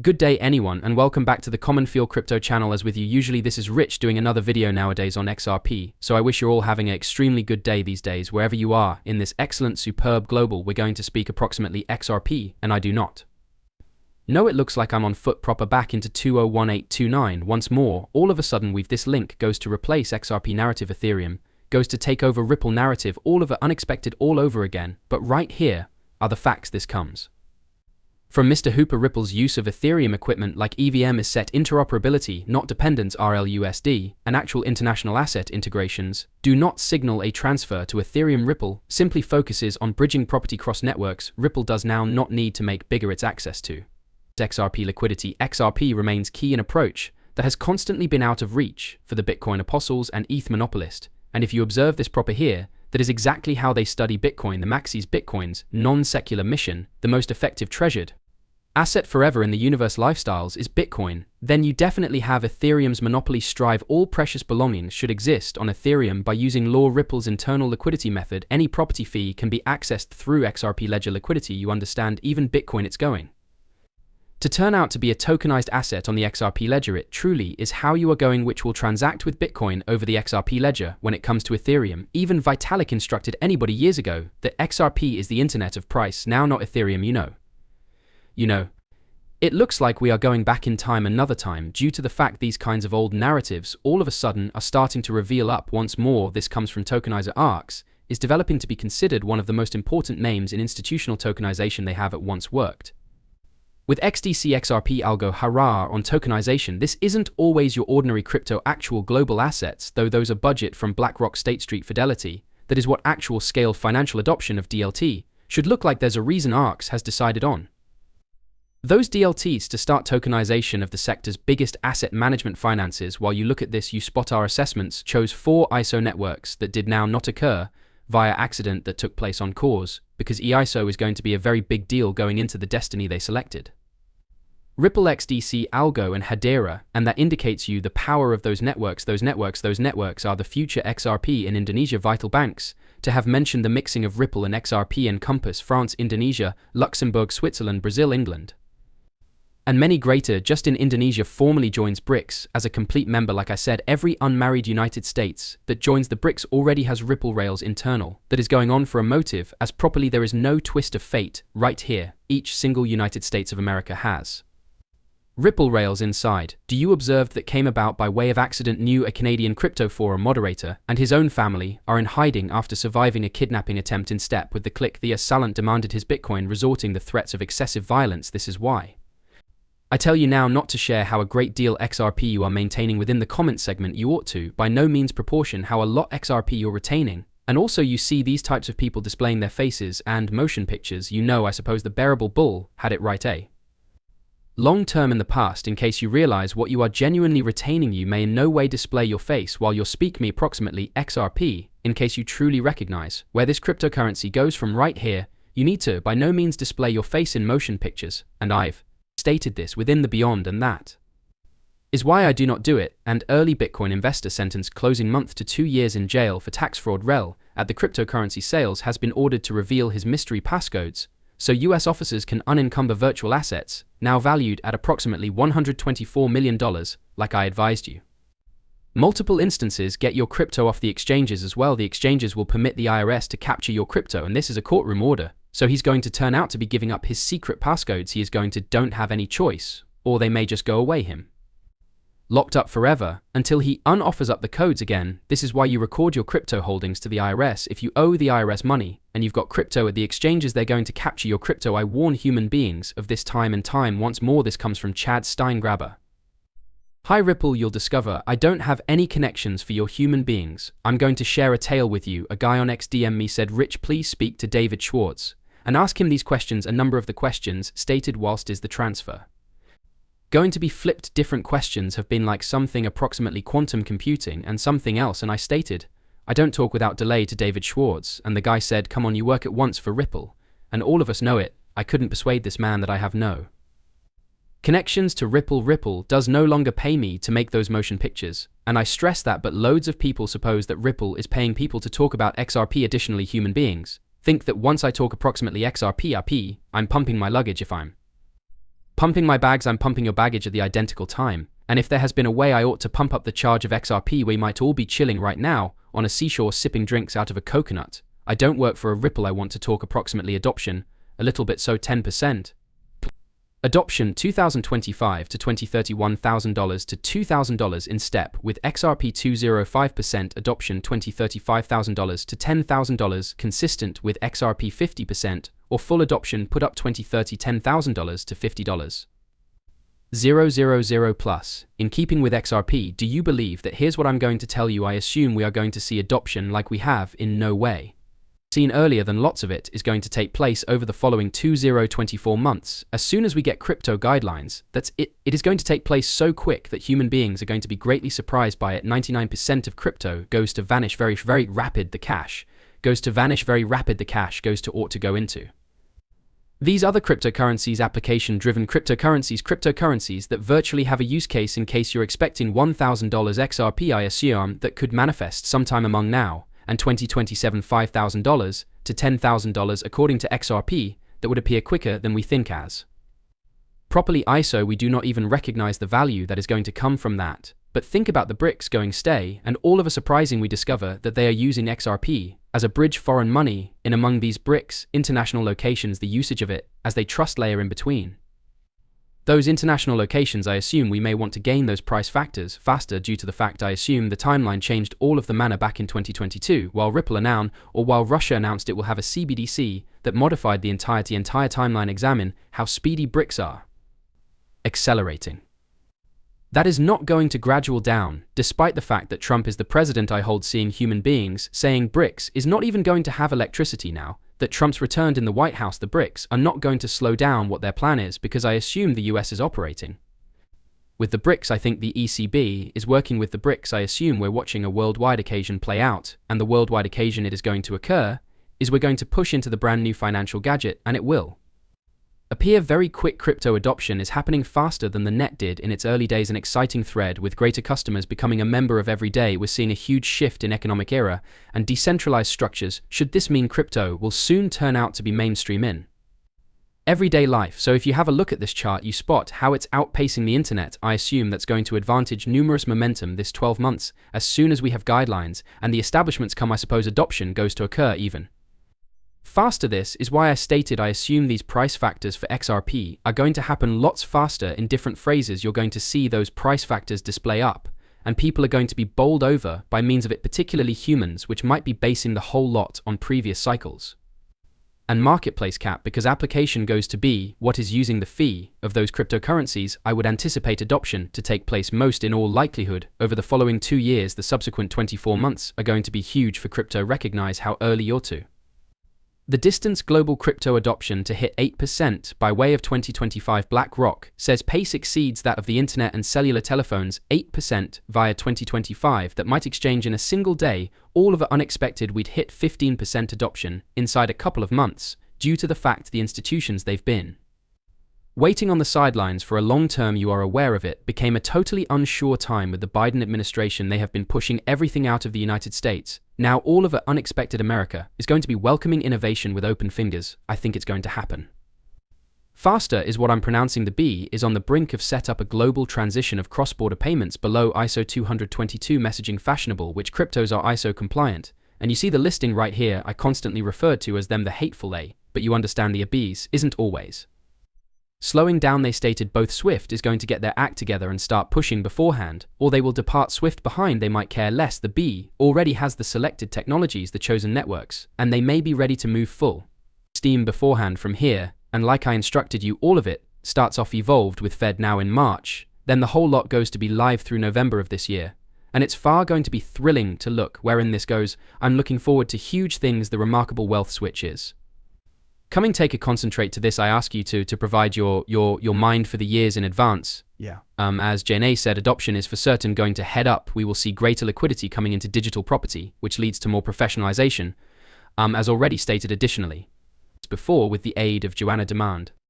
Good day anyone, and welcome back to the Common Feel Crypto channel. As with you usually, this is Rich doing another video nowadays on XRP, so I wish you're all having an extremely good day these days wherever you are in this excellent superb global. We're going to speak approximately XRP, and I do not know it looks like I'm on foot proper back into 201829 once more. All of a sudden this link goes to replace XRP narrative, Ethereum goes to take over Ripple narrative, all of it unexpected all over again. But right here are the facts. This comes from Mr. Hooper. Ripple's use of Ethereum equipment like EVM is set interoperability, not dependence. RLUSD and actual international asset integrations do not signal a transfer to Ethereum. Ripple simply focuses on bridging property cross networks. Ripple does now not need to make bigger its access to XRP liquidity. XRP remains key, an approach that has constantly been out of reach for the Bitcoin apostles and ETH monopolist. And if you observe this proper here, that is exactly how they study Bitcoin. The maxis Bitcoin's non-secular mission, the most effective treasured asset forever in the universe lifestyles is Bitcoin. Then you definitely have Ethereum's monopoly strive. All precious belongings should exist on Ethereum by using law. Ripple's internal liquidity method, any property fee can be accessed through XRP ledger liquidity. You understand, even Bitcoin it's going to turn out to be a tokenized asset on the XRP ledger. It truly is how you are going, which will transact with Bitcoin over the XRP ledger. When it comes to Ethereum, even Vitalik instructed anybody years ago that XRP is the internet of price, now not Ethereum. You know, it looks like we are going back in time another time due to the fact these kinds of old narratives all of a sudden are starting to reveal up once more. This comes from tokenizer ARX is developing to be considered one of the most important names in institutional tokenization. They have at once worked with XDC XRP algo hurrah on tokenization. This isn't always your ordinary crypto actual global assets, though those are budget from BlackRock, State Street, Fidelity. That is what actual scale financial adoption of DLT should look like. There's a reason ARX has decided on those DLTs to start tokenization of the sector's biggest asset management finances. While you look at this, you spot our assessments chose 4 ISO networks that did now not occur via accident, that took place on cause, because EISO is going to be a very big deal going into the destiny they selected. Ripple, XDC, Algo, and Hedera, and that indicates you the power of those networks. Those networks are the future XRP in Indonesia. Vital banks to have mentioned the mixing of Ripple and XRP encompass France, Indonesia, Luxembourg, Switzerland, Brazil, England, and many greater. Just in Indonesia formally joins BRICS as a complete member. Like I said, every unmarried United States that joins the BRICS already has Ripple Rails internal that is going on for a motive as properly. There is no twist of fate right here. Each single United States of America has Ripple Rails inside. Do you observe that came about by way of accident? New a Canadian crypto forum moderator and his own family are in hiding after surviving a kidnapping attempt. In step with the click, the assailant demanded his Bitcoin, resorting the threats of excessive violence. This is why I tell you now not to share how a great deal XRP you are maintaining within the comment segment. You ought to, by no means proportion how a lot XRP you're retaining. And also you see these types of people displaying their faces and motion pictures. I suppose the bearable bull had it right, eh? Long term in the past, in case you realize what you are genuinely retaining. You may in no way display your face while you're speak me approximately XRP, in case you truly recognize where this cryptocurrency goes from. Right here, you need to by no means display your face in motion pictures, and I've stated this within the beyond, and that is why I do not do it. And early Bitcoin investor sentenced closing month to 2 years in jail for tax fraud. Rel at the cryptocurrency sales has been ordered to reveal his mystery passcodes so US officers can unencumber virtual assets now valued at approximately $124 million, like I advised you. Multiple instances. Get your crypto off the exchanges as well. The exchanges will permit the IRS to capture your crypto, and this is a courtroom order. So he's going to turn out to be giving up his secret passcodes. He is going to don't have any choice, or they may just go away him locked up forever until he unoffers up the codes again. This is why you record your crypto holdings to the IRS. If you owe the IRS money and you've got crypto at the exchanges, they're going to capture your crypto. I warn human beings of this time and time once more. This comes from Chad Steingraber. Hi Ripple, you'll discover I don't have any connections for your human beings. I'm going to share a tale with you. A guy on X DM me said, Rich, please speak to David Schwartz and ask him these questions. A number of the questions stated whilst is the transfer going to be flipped. Different questions have been like something approximately quantum computing and something else, and I stated I don't talk without delay to David Schwartz, and the guy said, come on, you work at once for Ripple, and all of us know it. I couldn't persuade this man that I have no connections to Ripple. Ripple does no longer pay me to make those motion pictures, and I stress that, but loads of people suppose that Ripple is paying people to talk about XRP. Additionally, human beings think that once I talk approximately XRP, I'm pumping my luggage. If I'm Pumping my bags, I'm pumping your baggage at the identical time. And if there has been a way I ought to pump up the charge of XRP, we might all be chilling right now on a seashore sipping drinks out of a coconut. I don't work for a Ripple. I want to talk approximately adoption, a little bit, so 10%. Adoption 2025 to 2030 $1,000 to $2,000 in step with XRP 205%, adoption 2030 $5,000 to $10,000 consistent with XRP 50%, or full adoption put up 2030 $10,000 to $50. 000 plus. In keeping with XRP, do you believe that? Here's what I'm going to tell you. I assume we are going to see adoption like we have in no way seen earlier than lots of it is going to take place over the following 24 months. As soon as we get crypto guidelines, that's it. It is going to take place so quick that human beings are going to be greatly surprised by it. 99% of crypto goes to vanish very rapid. The cash goes to vanish very rapid. The cash goes to ought to go into these other cryptocurrencies, application-driven cryptocurrencies that virtually have a use case. In case you're expecting $1,000 XRP, I assume that could manifest sometime among now and 2027 $5,000 to $10,000 according to XRP, that would appear quicker than we think as. Properly ISO, we do not even recognize the value that is going to come from that. But think about the BRICS going stay, and all of a surprising we discover that they are using XRP as a bridge foreign money in among these BRICS international locations, the usage of it as they trust layer in between. Those international locations, I assume we may want to gain those price factors faster due to the fact I assume the timeline changed all of the mana back in 2022 while Ripple announced, or while Russia announced it will have a CBDC that modified the entire timeline. Examine how speedy BRICS are accelerating. That is not going to gradual down, despite the fact that Trump is the president. I hold seeing human beings saying BRICS is not even going to have electricity now that Trump's returned in the White House. The BRICS are not going to slow down what their plan is, because I assume the US is operating with the BRICS. I think the ECB is working with the BRICS. I assume we're watching a worldwide occasion play out, and the worldwide occasion it is going to occur is we're going to push into the brand new financial gadget, and it will appear very quick. Crypto adoption is happening faster than the net did in its early days. An exciting thread with greater customers becoming a member of every day. We're seeing a huge shift in economic era and decentralized structures. Should this mean crypto will soon turn out to be mainstream in everyday life? So if you have a look at this chart, you spot how it's outpacing the internet. I assume that's going to advantage numerous momentum this 12 months. As soon as we have guidelines and the establishments come, I suppose adoption goes to occur even faster. This is why I stated I assume these price factors for XRP are going to happen lots faster. In different phrases, you're going to see those price factors display up, and people are going to be bowled over by means of it, particularly humans, which might be basing the whole lot on previous cycles and marketplace cap, because application goes to be what is using the fee of those cryptocurrencies. I would anticipate adoption to take place most in all likelihood over the following 2 years. The subsequent 24 months are going to be huge for crypto. Recognize how early you're to the distance global crypto adoption to hit 8% by way of 2025. BlackRock says pace exceeds that of the internet and cellular telephones, 8% via 2025, that might exchange in a single day. All of it unexpected. We'd hit 15% adoption inside a couple of months due to the fact the institutions they've been waiting on the sidelines for a long term, you are aware of it, became a totally unsure time with the Biden administration. They have been pushing everything out of the United States. Now all of it unexpected. America is going to be welcoming innovation with open fingers. I think it's going to happen faster is what I'm pronouncing. The B is on the brink of set up a global transition of cross-border payments below ISO 222 messaging fashionable, which cryptos are ISO compliant. And you see the listing right here. I constantly referred to as them the hateful A, but you understand the ABs isn't always slowing down. They stated both Swift is going to get their act together and start pushing beforehand, or they will depart Swift behind. They might care less. The B already has the selected technologies, the chosen networks, and they may be ready to move full steam beforehand from here. And like I instructed you, all of it starts off evolved with Fed now in March, then the whole lot goes to be live through November of this year. And it's far going to be thrilling to look wherein this goes. I'm looking forward to huge things. The remarkable wealth switch is coming. Take a concentrate to this. I ask you to provide your mind for the years in advance. Yeah. As Jane said, adoption is for certain going to head up. We will see greater liquidity coming into digital property, which leads to more professionalization, as already stated additionally before with the aid of Joanna demand.